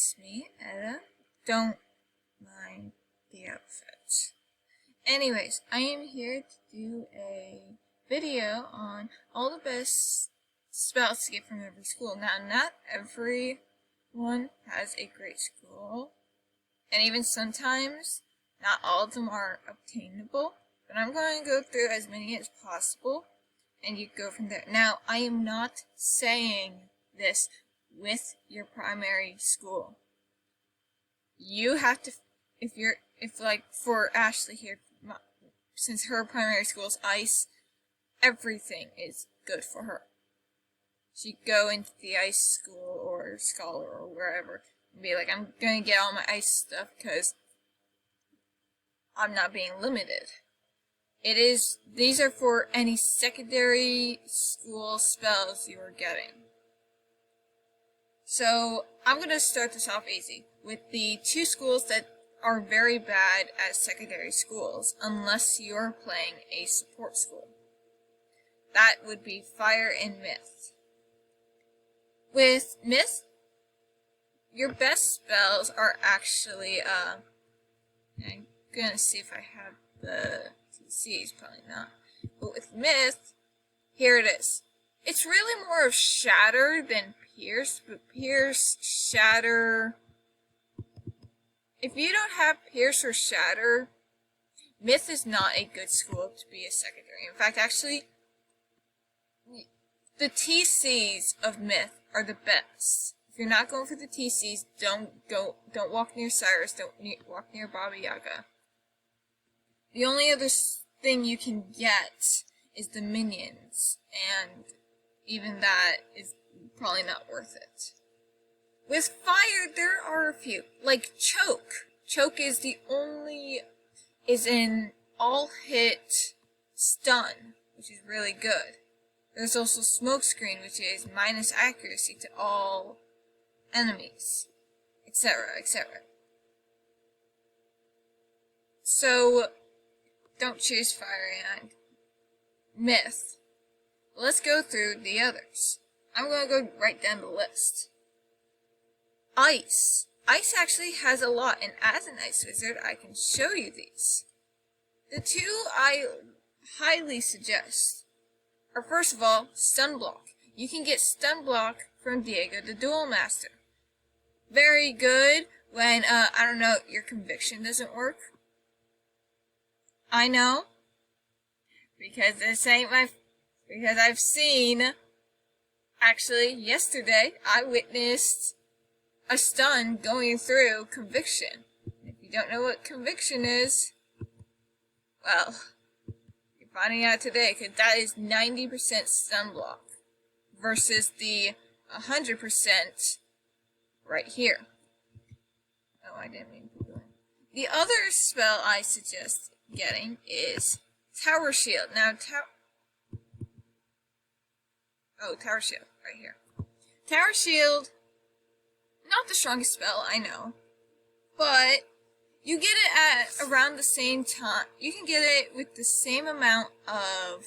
it's me, Etta. Don't mind the outfit. Anyways, I am here to do a video on all the best spells to get from every school. Now, not everyone has a great school, and even sometimes not all of them are obtainable, but I'm going to go through as many as possible, and you go from there. Now, I am not saying this with your primary school. You have to, if like for Ashley here, since her primary school is ice, everything is good for her. She'd go into the ice school or scholar or wherever and be like, I'm gonna get all my ice stuff because I'm not being limited. These are for any secondary school spells you are getting. So I'm going to start this off easy with the two schools that are very bad as secondary schools unless you're playing a support school. That would be Fire and Myth. With Myth, your best spells are actually, I'm going to see if I have the TCs, probably not. But with Myth, here it is. It's really more of Shatter than Pierce, but Pierce, Shatter. If you don't have Pierce or Shatter, Myth is not a good school to be a secondary. In fact, actually, the TCs of Myth are the best. If you're not going for the TCs, don't walk near Cyrus, don't walk near Baba Yaga. The only other thing you can get is the minions, and even that is probably not worth it. With Fire, there are a few, like Choke. Choke is an all-hit stun, which is really good. There's also Smokescreen, which is minus accuracy to all enemies, etc., etc. So, don't choose Fire and Myth. Let's go through the others. I'm going to go right down the list. Ice. Ice actually has a lot, and as an ice wizard, I can show you these. The two I highly suggest are, first of all, Stun Block. You can get Stun Block from Diego the Duel Master. Very good when, I don't know, your conviction doesn't work. I know, because because I've seen, actually, yesterday, I witnessed a stun going through conviction. If you don't know what conviction is, well, you're finding out today, because that is 90% stun block versus the 100% right here. Oh, I didn't mean to do it. The other spell I suggest getting is Tower Shield. Now, Tower Shield, right here. Tower Shield, not the strongest spell, I know, but you get it at around the same time. You can get it with the same amount of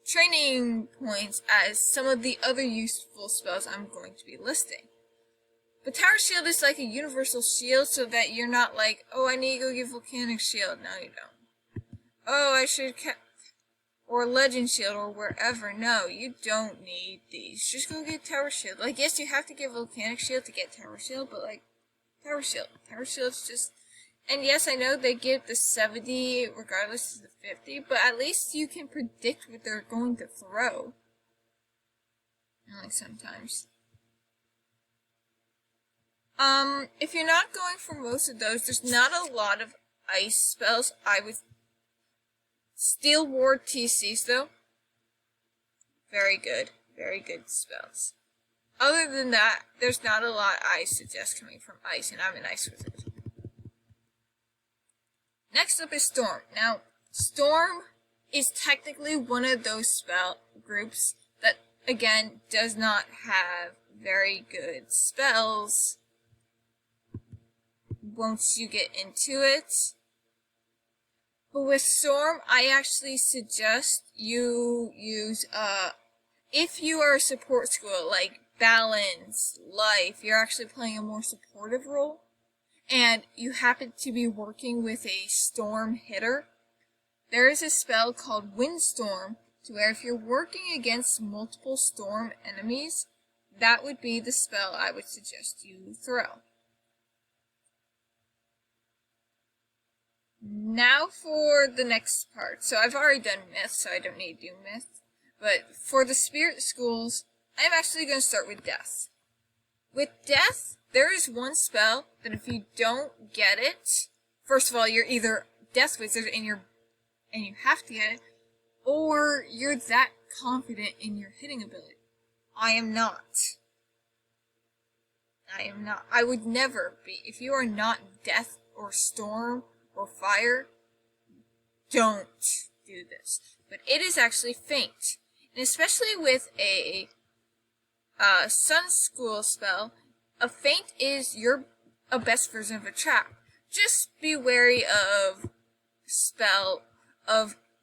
training points as some of the other useful spells I'm going to be listing. But Tower Shield is like a universal shield, so that you're not like, oh, I need to go get Volcanic Shield. No, you don't. Oh, I should or Legend Shield, or wherever. No, you don't need these. Just go get Tower Shield. Like, yes, you have to get Volcanic Shield to get Tower Shield, but, like, Tower Shield. Tower Shield's just... And yes, I know they give the 70 regardless of the 50, but at least you can predict what they're going to throw. Like, sometimes. If you're not going for most of those, there's not a lot of ice spells. I would... Steel Ward TCs, though. Very good spells. Other than that, there's not a lot I suggest coming from ice, and I'm an ice wizard. Next up is Storm. Now, Storm is technically one of those spell groups that, again, does not have very good spells once you get into it. But with Storm, I actually suggest you use if you are a support school, like balance, life, you're actually playing a more supportive role, and you happen to be working with a storm hitter, there is a spell called Windstorm, to where if you're working against multiple storm enemies, that would be the spell I would suggest you throw. Now for the next part. So I've already done myth, so I don't need to do myth. But for the spirit schools, I'm actually going to start with death. With death, there is one spell that if you don't get it, first of all, you're either Death Wizard and you have to get it, or you're that confident in your hitting ability. I am not. I would never be. If you are not death or storm or fire, don't do this. But it is actually feint. And especially with a sun school spell, a feint is a best version of a trap. Just be wary of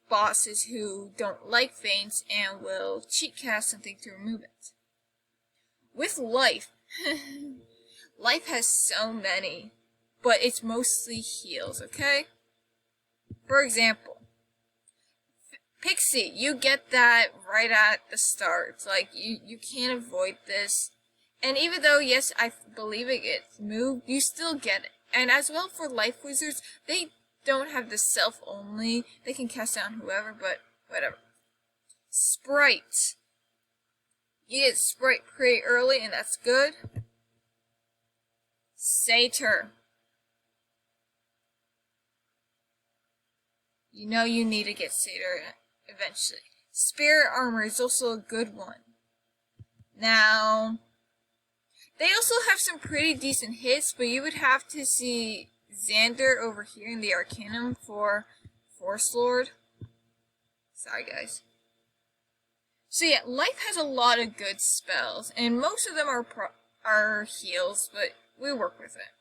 bosses who don't like feints and will cheat cast something to remove it. With life, life has so many, but it's mostly heals, okay? For example, Pixie, you get that right at the start. It's like, you can't avoid this. And even though, yes, I believe it gets moved, you still get it. And as well for life wizards, they don't have the self only. They can cast down whoever, but whatever. Sprite. You get Sprite pretty early, and that's good. Satyr. You know you need to get Satyr eventually. Spirit Armor is also a good one. Now, they also have some pretty decent hits, but you would have to see Xander over here in the Arcanum for Force Lord. Sorry, guys. So yeah, life has a lot of good spells, and most of them are heals, but we work with it.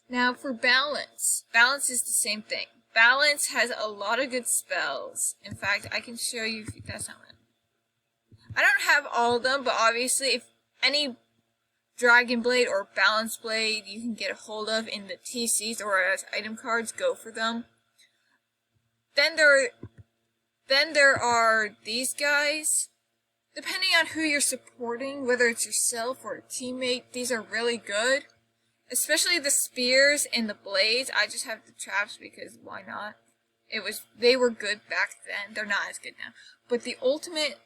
Now for balance. Balance is the same thing. Balance has a lot of good spells. In fact, I can show you if that's not one. I don't have all of them, but obviously if any Dragon Blade or Balance Blade you can get a hold of in the TCs or as item cards, go for them. Then there are these guys. Depending on who you're supporting, whether it's yourself or a teammate, these are really good. Especially the spears and the blades. I just have the traps because why not? They were good back then. They're not as good now. But the ultimate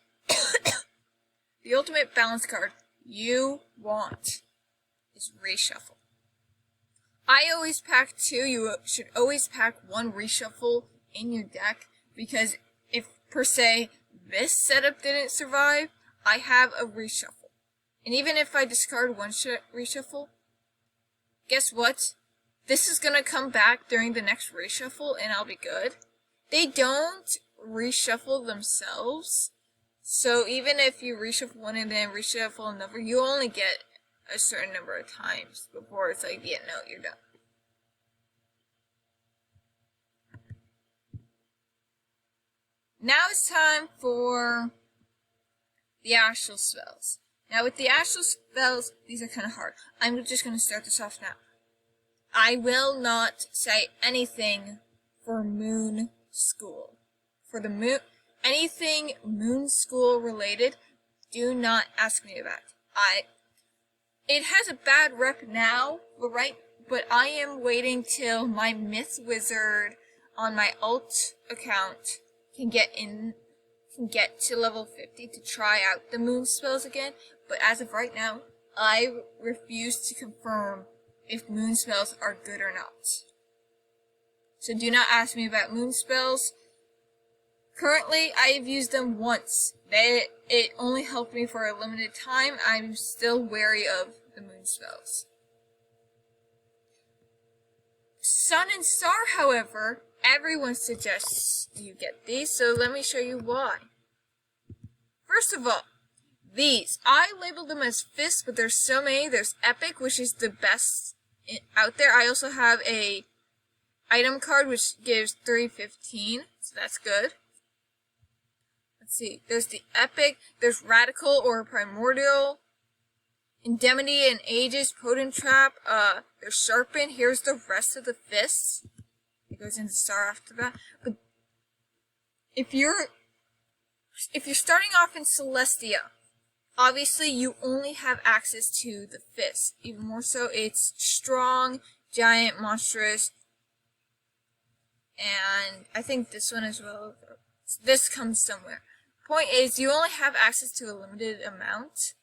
the ultimate balance card you want is Reshuffle. I always pack 2. You should always pack 1 Reshuffle in your deck, because if, per se, this setup didn't survive, I have a Reshuffle. And even if I discard 1 Reshuffle, guess what? This is gonna come back during the next Reshuffle and I'll be good. They don't reshuffle themselves, so even if you reshuffle 1 and then reshuffle another, you only get a certain number of times before it's like, yeah, no, you're done. Now it's time for the actual spells. Now with the actual spells, these are kind of hard. I'm just going to start this off now. I will not say anything for Moon School. For the Moon, anything Moon School related, do not ask me about. It has a bad rep now, but I am waiting till my Myth Wizard on my alt account can get to level 50 to try out the moon spells again, but as of right now, I refuse to confirm if moon spells are good or not. So do not ask me about moon spells. Currently, I have used them once. It only helped me for a limited time. I'm still wary of the moon spells. Sun and Star, however, everyone suggests you get these, so let me show you why. First of all, these. I labeled them as fists, but there's so many. There's Epic, which is the best out there. I also have a item card, which gives 315, so that's good. Let's see. There's the epic, there's radical or primordial, indemnity and aegis, potent trap, there's sharpen. Here's the rest of the fists. It goes into star after that. But if you're starting off in Celestia, obviously you only have access to the fist. Even more so, it's strong, giant, monstrous, and I think this one as well. This comes somewhere. Point is, you only have access to a limited amount,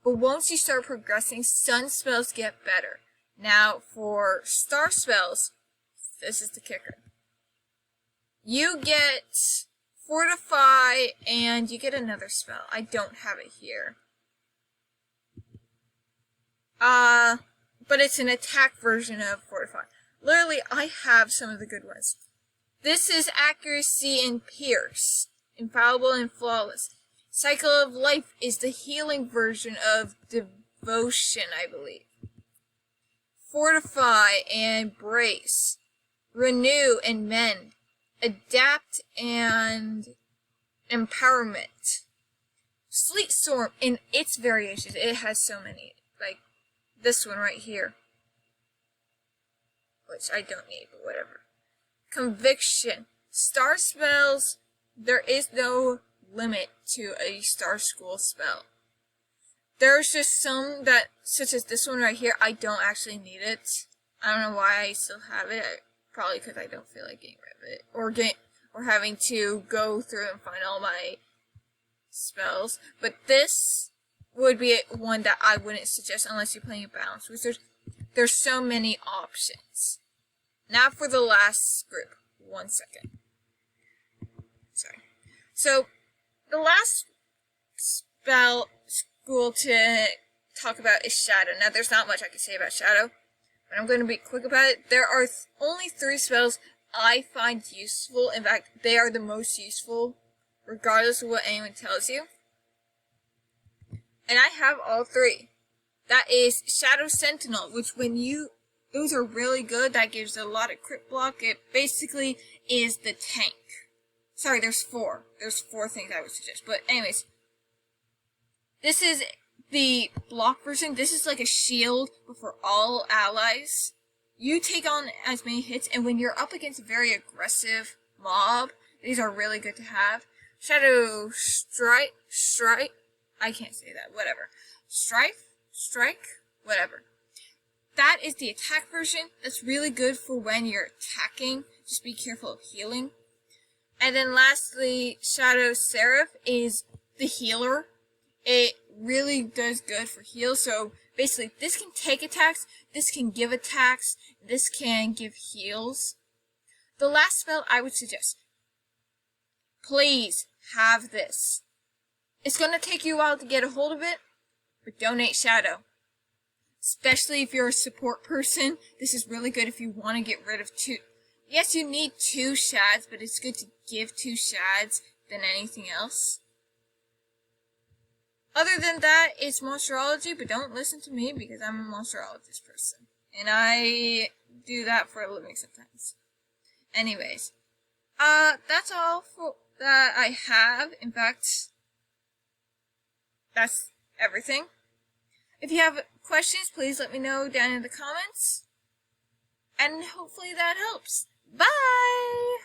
but once you start progressing, sun spells get better. Now, for star spells, this is the kicker. You get Fortify, and you get another spell. I don't have it here. But it's an attack version of Fortify. Literally, I have some of the good ones. This is accuracy and pierce. Infallible and flawless. Cycle of life is the healing version of devotion, I believe. Fortify and brace. Renew and mend. Adapt and empowerment. Sleet storm in its variations. It has so many. Like this one right here. Which I don't need, but whatever. Conviction. Star spells, there is no limit to a star school spell. There's just some that, such as this one right here, I don't actually need it. I don't know why I still have it. Probably because I don't feel like getting rid of it. Or having to go through and find all my spells. But this would be one that I wouldn't suggest unless you're playing a balanced wizard. There's so many options. Now for the last group. 1 second. Sorry. So, the last spell school to talk about is Shadow. Now, there's not much I can say about Shadow, but I'm going to be quick about it. There are only 3 spells I find useful. In fact, they are the most useful, regardless of what anyone tells you. And I have all 3. That is Shadow Sentinel, which those are really good. That gives a lot of crit block. It basically is the tank. Sorry, there's 4. There's 4 things I would suggest. But anyways, this is the block version. This is like a shield, but for all allies. You take on as many hits, and when you're up against a very aggressive mob, these are really good to have. Shadow Strike, I can't say that, whatever. Strike, whatever. That is the attack version. That's really good for when you're attacking. Just be careful of healing. And then lastly, Shadow Seraph is the healer. It really does good for heal. So basically, this can take attacks, this can give attacks, this can give heals. The last spell I would suggest, please have this. It's going to take you a while to get a hold of it, but donate Shadow. Especially if you're a support person, this is really good if you want to get rid of 2. Yes, you need 2 shads, but it's good to give 2 shads than anything else. Other than that, it's monsterology, but don't listen to me because I'm a monsterologist person. And I do that for a living sometimes. Anyways, that's all that I have. In fact, that's everything. If you have questions, please let me know down in the comments. And hopefully that helps. Bye!